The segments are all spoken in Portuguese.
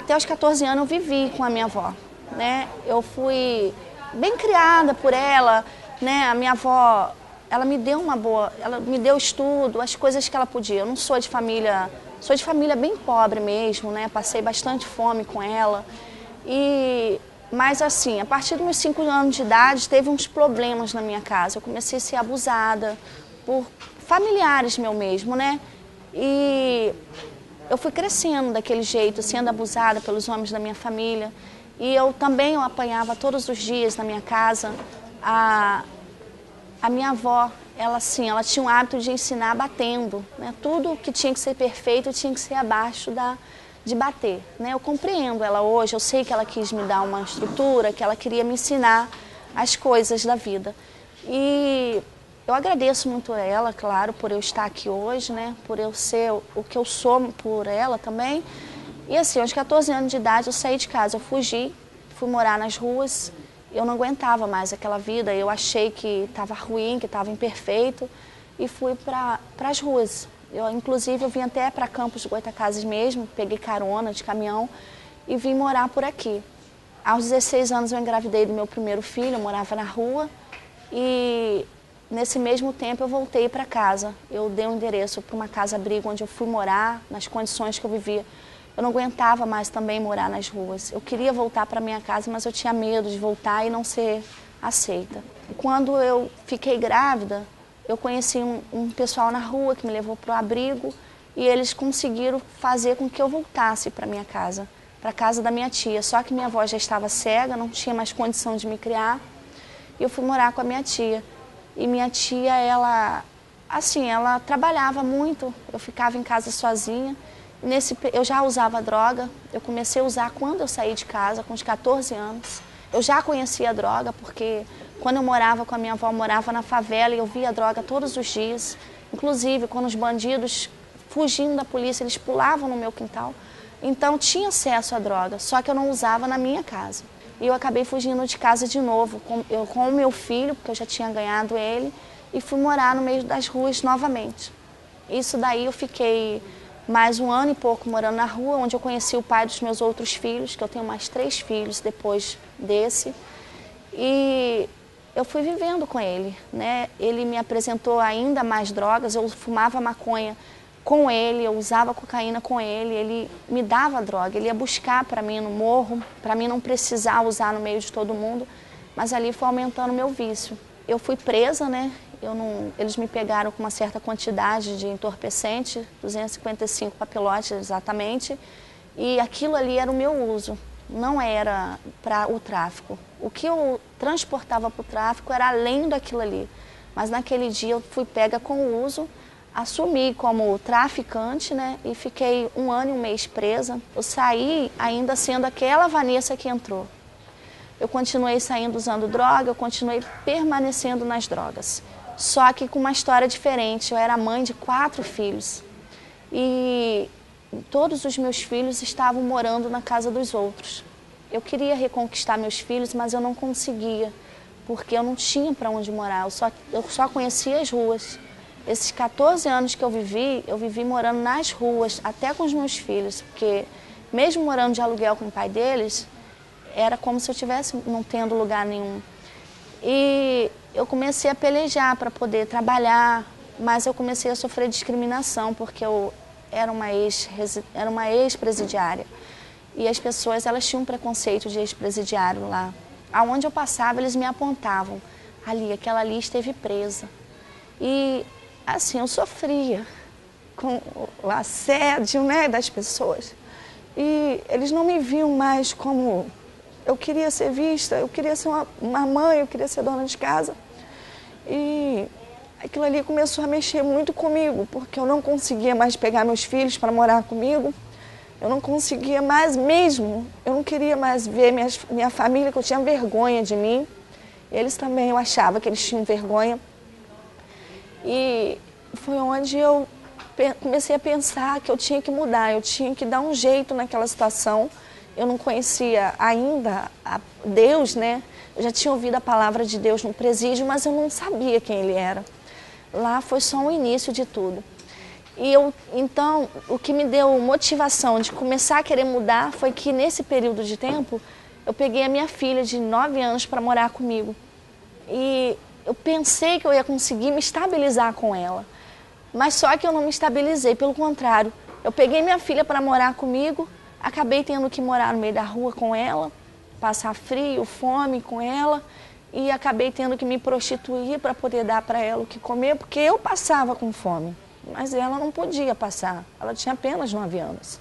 até os 14 anos eu vivi com a minha avó, né? Eu fui bem criada por ela, né? A minha avó, ela me deu estudo, as coisas que ela podia. Eu não sou de família, sou de família bem pobre mesmo, né? Passei bastante fome com ela. Mas assim, a partir dos meus 5 anos de idade, teve uns problemas na minha casa. Eu comecei a ser abusada por familiares meu mesmo, né? E eu fui crescendo daquele jeito, sendo abusada pelos homens da minha família. E eu também apanhava todos os dias na minha casa. A minha avó, ela tinha um hábito de ensinar batendo, né? Tudo que tinha que ser perfeito tinha que ser abaixo de bater, né? Eu compreendo ela hoje, eu sei que ela quis me dar uma estrutura, que ela queria me ensinar as coisas da vida. E eu agradeço muito a ela, claro, por eu estar aqui hoje, né? Por eu ser o que eu sou por ela também. E assim, aos 14 anos de idade eu saí de casa, eu fugi, fui morar nas ruas. Eu não aguentava mais aquela vida, eu achei que estava ruim, que estava imperfeito e fui para as ruas. Inclusive, eu vim até para Campos de Goytacazes mesmo, peguei carona de caminhão e vim morar por aqui. Aos 16 anos eu engravidei do meu primeiro filho, eu morava na rua e nesse mesmo tempo eu voltei para casa. Eu dei um endereço para uma casa-abrigo onde eu fui morar, nas condições que eu vivia. Eu não aguentava mais também morar nas ruas. Eu queria voltar para minha casa, mas eu tinha medo de voltar e não ser aceita. Quando eu fiquei grávida, eu conheci um pessoal na rua que me levou para o abrigo e eles conseguiram fazer com que eu voltasse para minha casa, para a casa da minha tia. Só que minha avó já estava cega, não tinha mais condição de me criar e eu fui morar com a minha tia. E minha tia, ela trabalhava muito, eu ficava em casa sozinha. Eu já usava droga, eu comecei a usar quando eu saí de casa, com os 14 anos. Eu já conhecia a droga, porque quando eu morava com a minha avó, eu morava na favela e eu via a droga todos os dias. Inclusive, quando os bandidos, fugindo da polícia, eles pulavam no meu quintal. Então, tinha acesso à droga, só que eu não usava na minha casa. E eu acabei fugindo de casa de novo, com o meu filho, porque eu já tinha ganhado ele, e fui morar no meio das ruas novamente. Isso daí eu fiquei mais 1 ano e pouco morando na rua, onde eu conheci o pai dos meus outros filhos, que eu tenho mais 3 filhos depois desse. E eu fui vivendo com ele, né? Ele me apresentou ainda mais drogas, eu fumava maconha com ele, eu usava cocaína com ele me dava droga, ele ia buscar para mim no morro, para mim não precisar usar no meio de todo mundo, mas ali foi aumentando o meu vício. Eu fui presa, né? Eles me pegaram com uma certa quantidade de entorpecente, 255 papelotes exatamente, e aquilo ali era o meu uso, não era para o tráfico. O que eu transportava para o tráfico era além daquilo ali, mas naquele dia eu fui pega com o uso, assumi como traficante, né, e fiquei 1 ano e 1 mês presa. Eu saí ainda sendo aquela Vanessa que entrou. Eu continuei saindo usando droga, eu continuei permanecendo nas drogas. Só que com uma história diferente. Eu era mãe de 4 filhos e todos os meus filhos estavam morando na casa dos outros. Eu queria reconquistar meus filhos, mas eu não conseguia, porque eu não tinha para onde morar, eu só conhecia as ruas. Esses 14 anos que eu vivi morando nas ruas, até com os meus filhos, porque mesmo morando de aluguel com o pai deles, era como se eu estivesse não tendo lugar nenhum. E eu comecei a pelejar para poder trabalhar, mas eu comecei a sofrer discriminação, porque eu era uma ex-presidiária. E as pessoas, elas tinham um preconceito de ex-presidiário lá. Aonde eu passava, eles me apontavam. Ali, aquela ali esteve presa. E assim, eu sofria com o assédio, né, das pessoas. E eles não me viam mais como eu queria ser vista, eu queria ser uma mãe, eu queria ser dona de casa. E aquilo ali começou a mexer muito comigo, porque eu não conseguia mais pegar meus filhos para morar comigo. Eu não conseguia mais mesmo, eu não queria mais ver minha família, que eu tinha vergonha de mim. Eles também, eu achava que eles tinham vergonha. E foi onde eu comecei a pensar que eu tinha que mudar, eu tinha que dar um jeito naquela situação. Eu não conhecia ainda a Deus, né? Eu já tinha ouvido a palavra de Deus no presídio, mas eu não sabia quem Ele era. Lá foi só o início de tudo. Então, o que me deu motivação de começar a querer mudar foi que nesse período de tempo, eu peguei a minha filha de 9 anos para morar comigo. E eu pensei que eu ia conseguir me estabilizar com ela. Mas só que eu não me estabilizei, pelo contrário. Eu peguei minha filha para morar comigo, acabei tendo que morar no meio da rua com ela, passar frio, fome com ela, e acabei tendo que me prostituir para poder dar para ela o que comer, porque eu passava com fome, mas ela não podia passar, ela tinha apenas 9 anos.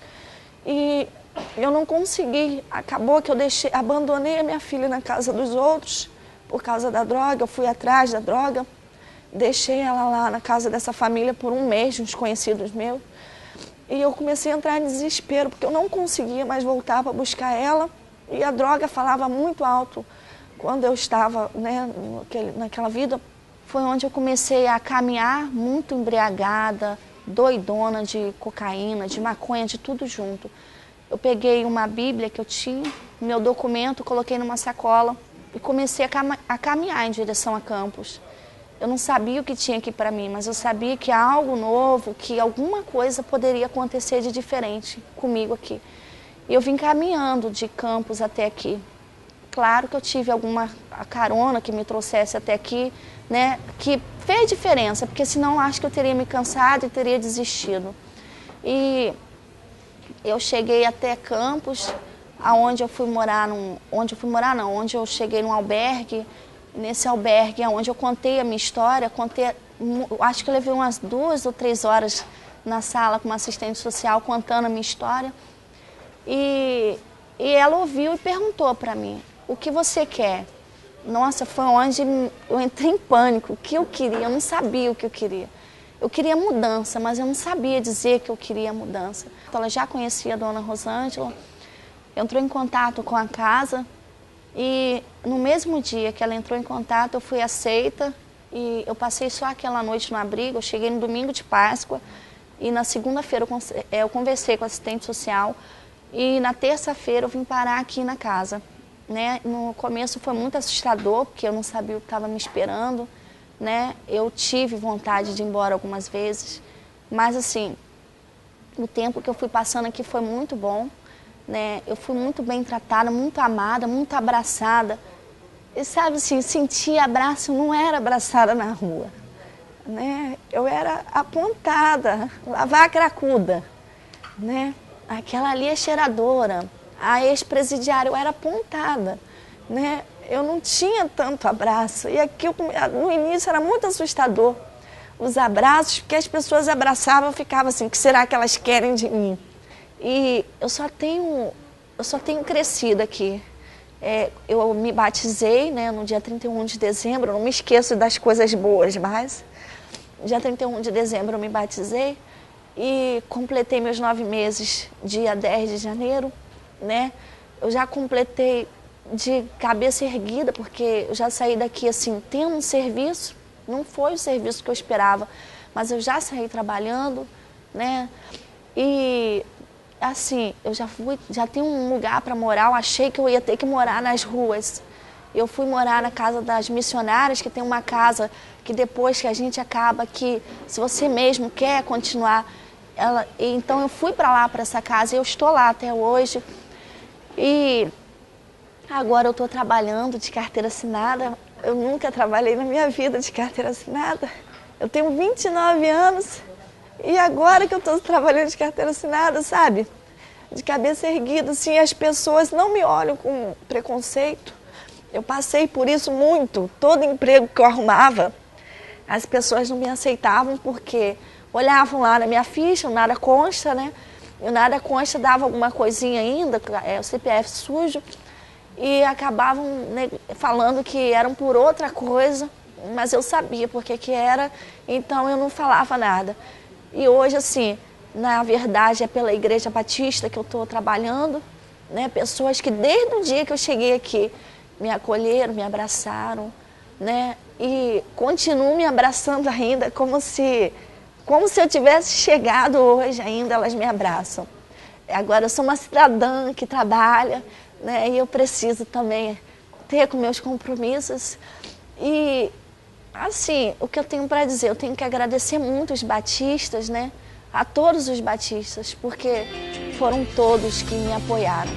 E eu não consegui, acabou que eu abandonei a minha filha na casa dos outros, por causa da droga, eu fui atrás da droga, deixei ela lá na casa dessa família por um mês, uns conhecidos meus, e eu comecei a entrar em desespero, porque eu não conseguia mais voltar para buscar ela, e a droga falava muito alto. Quando eu estava, né, naquela vida, foi onde eu comecei a caminhar muito embriagada, doidona de cocaína, de maconha, de tudo junto. Eu peguei uma Bíblia que eu tinha, meu documento, coloquei numa sacola e comecei a caminhar em direção a Campos. Eu não sabia o que tinha aqui para mim, mas eu sabia que algo novo, que alguma coisa poderia acontecer de diferente comigo aqui. E eu vim caminhando de Campos até aqui. Claro que eu tive alguma carona que me trouxesse até aqui, né, que fez diferença, porque senão eu acho que eu teria me cansado e teria desistido. E eu cheguei até Campos, onde eu cheguei num albergue. Nesse albergue, onde eu contei a minha história, acho que eu levei umas 2 ou 3 horas na sala com uma assistente social contando a minha história. E ela ouviu e perguntou para mim: o que você quer? Nossa, foi onde eu entrei em pânico. O que eu queria? Eu não sabia o que eu queria. Eu queria mudança, mas eu não sabia dizer que eu queria mudança. Ela já conhecia a dona Rosângela, entrou em contato com a casa e no mesmo dia que ela entrou em contato eu fui aceita e eu passei só aquela noite no abrigo. Eu cheguei no domingo de Páscoa e na segunda-feira eu conversei com a assistente social e na terça-feira eu vim parar aqui na casa. Né? No começo foi muito assustador, porque eu não sabia o que estava me esperando, né? Eu tive vontade de ir embora algumas vezes, mas assim, o tempo que eu fui passando aqui foi muito bom, né? Eu fui muito bem tratada, muito amada, muito abraçada. E sabe assim, sentir abraço, não era abraçada na rua, né? Eu era apontada, lavar a cracuda, né? Aquela ali é cheiradora. A ex-presidiária, eu era apontada, né? Eu não tinha tanto abraço. E aqui, no início, era muito assustador. Os abraços, porque as pessoas abraçavam e ficavam assim: o que será que elas querem de mim? E eu só tenho crescido aqui. Eu me batizei, né, no dia 31 de dezembro, eu não me esqueço das coisas boas, mas dia 31 de dezembro eu me batizei e completei meus 9 meses, dia 10 de janeiro. Né? Eu já completei de cabeça erguida, porque eu já saí daqui assim, tendo um serviço, não foi o serviço que eu esperava, mas eu já saí trabalhando, né? E assim, eu já tenho um lugar para morar. Eu achei que eu ia ter que morar nas ruas. Eu fui morar na casa das missionárias, que tem uma casa que depois que a gente acaba, que se você mesmo quer continuar, então eu fui para lá, para essa casa, e eu estou lá até hoje. E agora eu estou trabalhando de carteira assinada. Eu nunca trabalhei na minha vida de carteira assinada. Eu tenho 29 anos e agora que eu estou trabalhando de carteira assinada, sabe? De cabeça erguida, assim, as pessoas não me olham com preconceito. Eu passei por isso muito. Todo emprego que eu arrumava, as pessoas não me aceitavam porque olhavam lá na minha ficha, nada consta, né? E nada consta, dava alguma coisinha ainda, o CPF sujo, e acabavam, né, falando que eram por outra coisa, mas eu sabia porque que era, então eu não falava nada. E hoje, assim, na verdade é pela Igreja Batista que eu estou trabalhando, né, pessoas que desde o dia que eu cheguei aqui me acolheram, me abraçaram, né, e continuam me abraçando ainda, como se eu tivesse chegado hoje ainda, elas me abraçam. Agora eu sou uma cidadã que trabalha, né, e eu preciso também ter com meus compromissos. E, assim, o que eu tenho para dizer, eu tenho que agradecer muito os batistas, né, a todos os batistas, porque foram todos que me apoiaram.